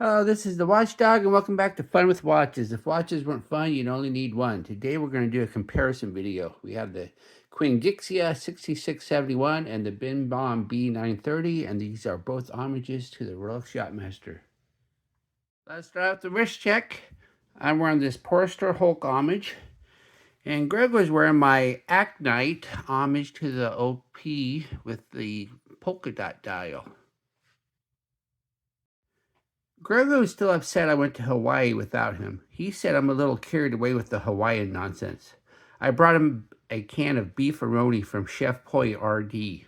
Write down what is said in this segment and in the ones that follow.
Hello, this is the Watchdog, and welcome back to Fun with Watches. If watches weren't fun, you'd only need one. Today we're going to do a comparison video. We have the QINGXIYA 6671 and the BINBOND B930, and these are both homages to the Rolex Yacht Master. Let's start with the wrist check. I'm wearing this Porster Hulk homage, and Greg was wearing my Actnight homage to the OP with the polka dot dial. Grego is still upset I went to Hawaii without him. He said I'm a little carried away with the Hawaiian nonsense. I brought him a can of beefaroni from Chef Poi RD.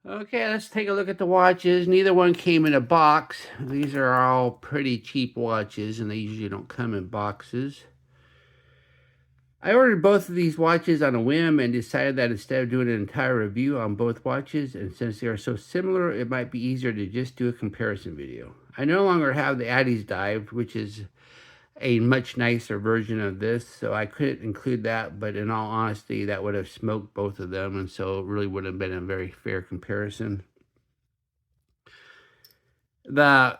Okay, let's take a look at the watches. Neither one came in a box. These are all pretty cheap watches, and they usually don't come in boxes. I ordered both of these watches on a whim and decided that instead of doing an entire review on both watches, and since they are so similar, it might be easier to just do a comparison video. I no longer have the Addis Dive, which is a much nicer version of this, so I couldn't include that, but in all honesty, that would have smoked both of them, and so it really would have been a very fair comparison. The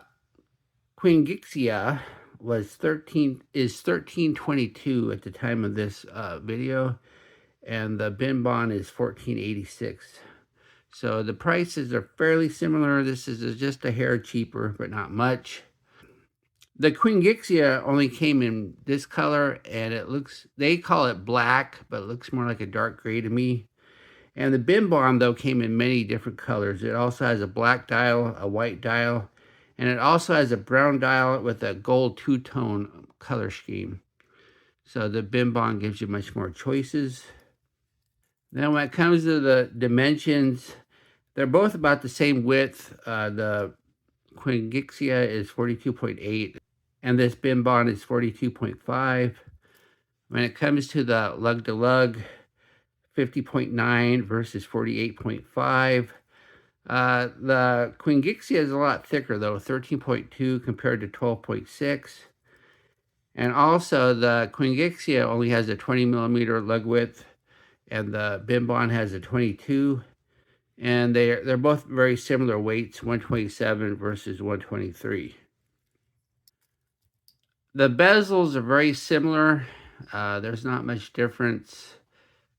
QINGXIYA is 1322 at the time of this video, and the BINBOND is 1486. So the prices are fairly similar. This is just a hair cheaper, but not much. The QINGXIYA only came in this color, and it looks, they call it black, but it looks more like a dark gray to me. And the BINBOND, though, came in many different colors. It also has a black dial, a white dial, and it also has a brown dial with a gold two-tone color scheme. So the BINBOND gives you much more choices. Then when it comes to the dimensions, they're both about the same width. The QINGXIYA is 42.8, and this BINBOND is 42.5. When it comes to the lug-to-lug, 50.9 versus 48.5. The QINGXIYA is a lot thicker, though, 13.2 compared to 12.6. And also, the QINGXIYA only has a 20 millimeter lug width, and the BINBOND has a 22. And they're both very similar weights, 127 versus 123. The bezels are very similar. There's not much difference.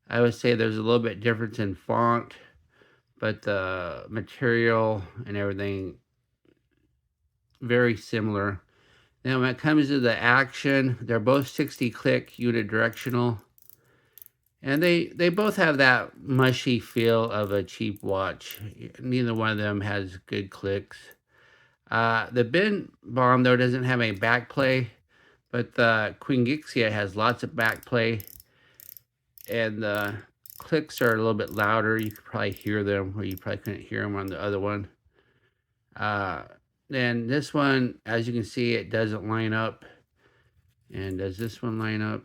I would say there's a little bit difference in font, but the material and everything very similar. Now when it comes to the action, they're both 60 click unidirectional, and they both have that mushy feel of a cheap watch. Neither one of them has good clicks. The BINBOND, though, doesn't have any backplay, but the QINGXIYA has lots of backplay, and the clicks are a little bit louder. You could probably hear them, or you probably couldn't hear them on the other one. Then this one, as you can see, it doesn't line up. And does this one line up?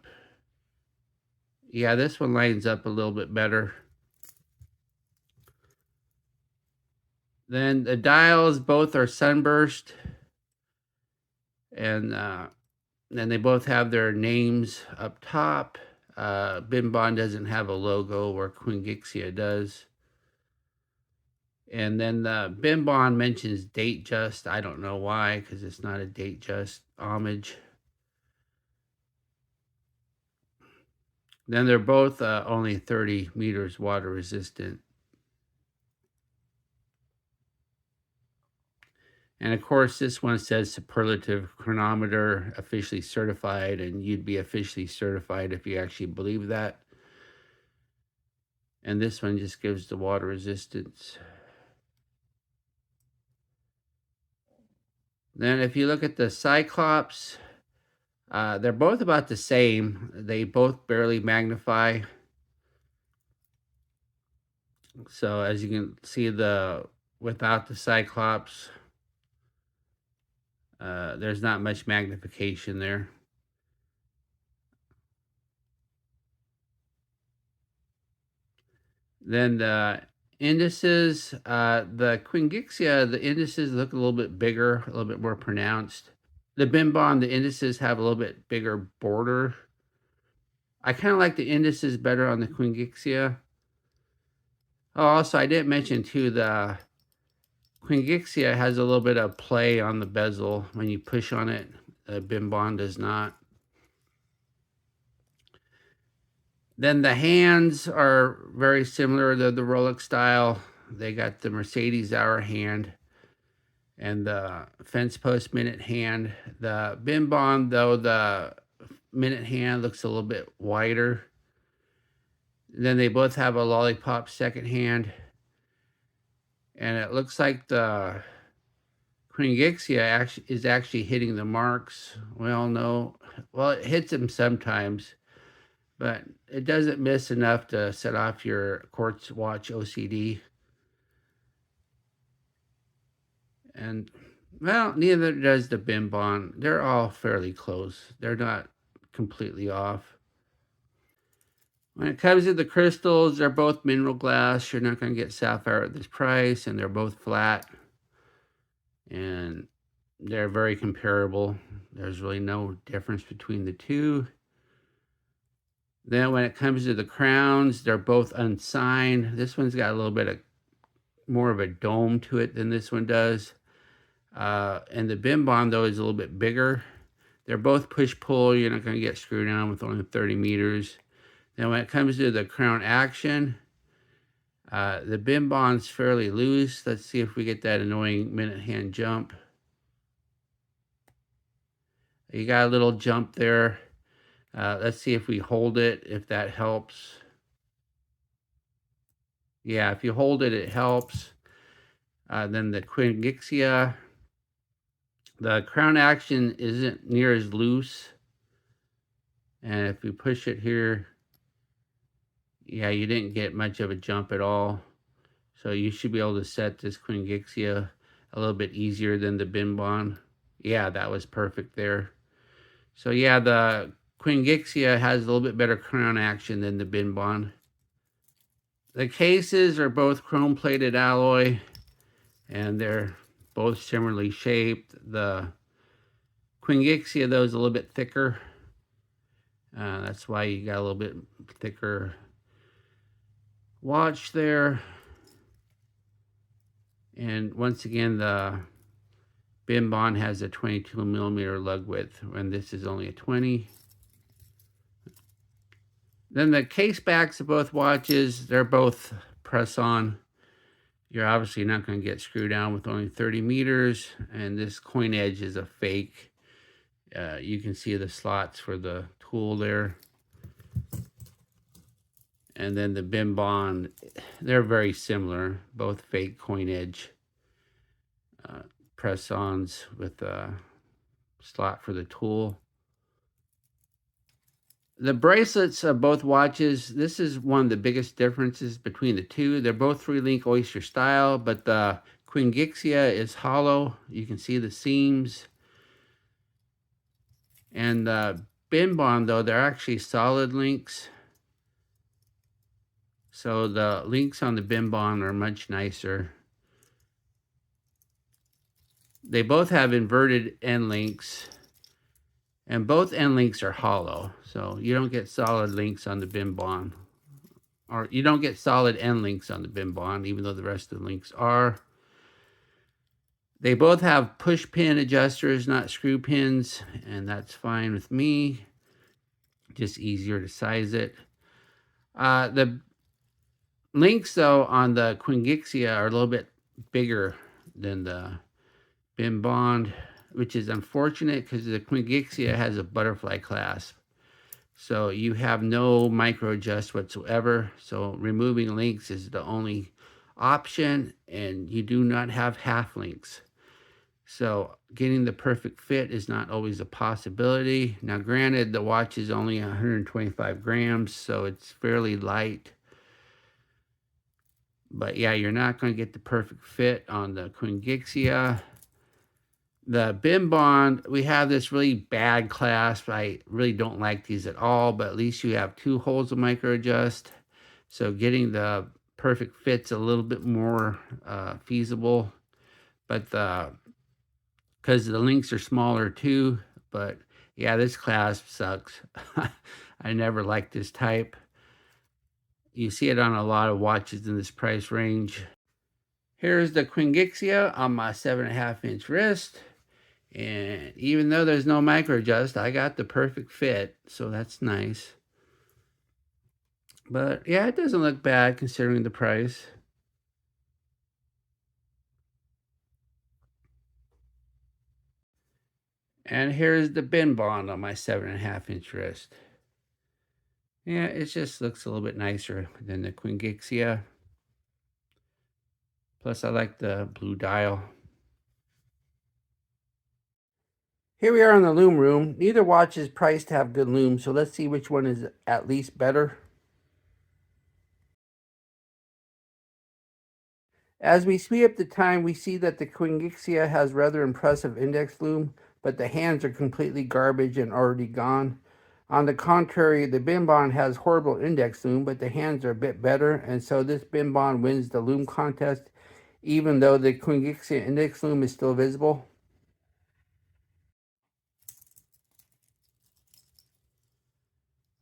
Yeah, this one lines up a little bit better. Then the dials, both are sunburst. And then they both have their names up top. BINBOND doesn't have a logo where QINGXIYA does. And then the BINBOND mentions date just. I don't know why, because it's not a date just homage. Then they're both only 30 meters water resistant. And of course, this one says superlative chronometer, officially certified, and you'd be officially certified if you actually believe that. And this one just gives the water resistance. Then if you look at the Cyclops, they're both about the same. They both barely magnify. So as you can see, without the Cyclops, there's not much magnification there. Then the indices, the QINGXIYA, the indices look a little bit bigger, a little bit more pronounced. The BINBOND, the indices have a little bit bigger border. I kind of like the indices better on the QINGXIYA. Oh, also, I didn't mention too, the QINGXIYA has a little bit of play on the bezel when you push on it. BINBOND does not. Then the hands are very similar to the Rolex style. They got the Mercedes hour hand and the fence post minute hand. The BINBOND, though, the minute hand looks a little bit wider. Then they both have a lollipop second hand. And it looks like the QINGXIYA is actually hitting the marks. Well, no. Well, it hits them sometimes, but it doesn't miss enough to set off your quartz watch OCD. And, well, neither does the BINBOND. They're all fairly close. They're not completely off. When it comes to the crystals, they're both mineral glass. You're not going to get sapphire at this price, and they're both flat. And they're very comparable. There's really no difference between the two. Then when it comes to the crowns, they're both unsigned. This one's got a little bit of more of a dome to it than this one does. And the BINBOND, though, is a little bit bigger. They're both push-pull. You're not going to get screwed down with only 30 meters. Then when it comes to the crown action, the BINBOND's fairly loose. Let's see if we get that annoying minute hand jump. You got a little jump there. Let's see if we hold it, if that helps. Yeah, if you hold it, it helps. Then the QINGXIYA, the crown action isn't near as loose. And if we push it here, yeah, you didn't get much of a jump at all. So you should be able to set this QINGXIYA a little bit easier than the BINBOND. Yeah, that was perfect there. So yeah, the QINGXIYA has a little bit better crown action than the BINBOND. The cases are both chrome-plated alloy, and they're both similarly shaped. The QINGXIYA, though, is a little bit thicker. That's why you got a little bit thicker watch there. And once again, the BINBOND has a 22 millimeter lug width, and this is only a 20. Then the case backs of both watches, they're both press-on. You're obviously not going to get screwed down with only 30 meters, and this coin edge is a fake. You can see the slots for the tool there. And then the BINBOND, they're very similar, both fake coin edge press-ons with a slot for the tool. The bracelets of both watches, this is one of the biggest differences between the two. They're both 3-link oyster style, but the QINGXIYA is hollow. You can see the seams. And the BINBOND, though, they're actually solid links. So the links on the BINBOND are much nicer. They both have inverted end links. And both end links are hollow, so you don't get solid links on the BINBOND. Or you don't get solid end links on the BINBOND, even though the rest of the links are. They both have push pin adjusters, not screw pins, and that's fine with me. Just easier to size it. The links, though, on the QINGXIYA are a little bit bigger than the BINBOND, which is unfortunate because the QINGXIYA has a butterfly clasp. So you have no micro adjust whatsoever. So removing links is the only option, and you do not have half links. So getting the perfect fit is not always a possibility. Now, granted, the watch is only 125 grams, so it's fairly light. But yeah, you're not going to get the perfect fit on the QINGXIYA. The BINBOND, we have this really bad clasp. I really don't like these at all, but at least you have 2 holes to micro adjust. So getting the perfect fit's a little bit more feasible. But because the links are smaller too. But yeah, this clasp sucks. I never liked this type. You see it on a lot of watches in this price range. Here's the QINGXIYA on my 7.5-inch wrist. And even though there's no micro adjust, I got the perfect fit, so that's nice. But yeah, it doesn't look bad considering the price. And here's the BINBOND on my 7.5-inch wrist. Yeah, it just looks a little bit nicer than the QINGXIYA. Plus, I like the blue dial. Here we are in the loom room. Neither watch is priced to have good looms, so let's see which one is at least better. As we speed up the time, we see that the QINGXIYA has rather impressive index loom, but the hands are completely garbage and already gone. On the contrary, the BINBOND has horrible index loom, but the hands are a bit better, and so this BINBOND wins the loom contest, even though the QINGXIYA index loom is still visible.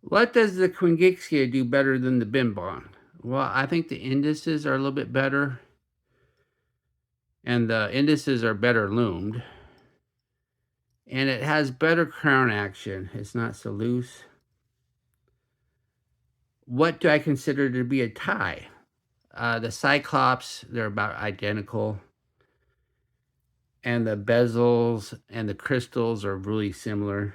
What does the QINGXIYA do better than the BINBOND? Well, I think the indices are a little bit better, and the indices are better loomed. And it has better crown action. It's not so loose. What do I consider to be a tie? The Cyclops, they're about identical. And the bezels and the crystals are really similar.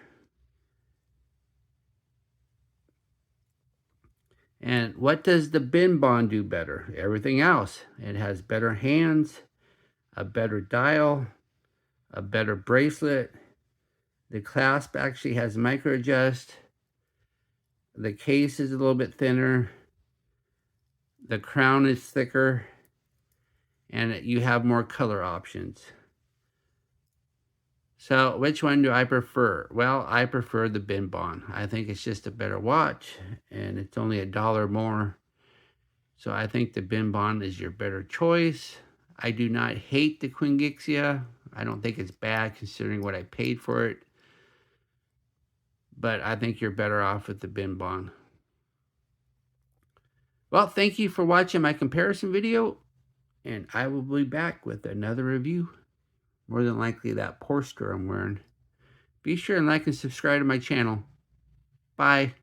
And what does the BINBOND do better? Everything else. It has better hands, a better dial, a better bracelet. The clasp actually has micro adjust. The case is a little bit thinner. The crown is thicker. And you have more color options. So which one do I prefer? Well, I prefer the BINBOND. I think it's just a better watch, and it's only $1 more. So I think the BINBOND is your better choice. I do not hate the QINGXIYA. I don't think it's bad considering what I paid for it. But I think you're better off with the BINBOND. Well, thank you for watching my comparison video, and I will be back with another review. More than likely that Porster I'm wearing. Be sure and like and subscribe to my channel. Bye.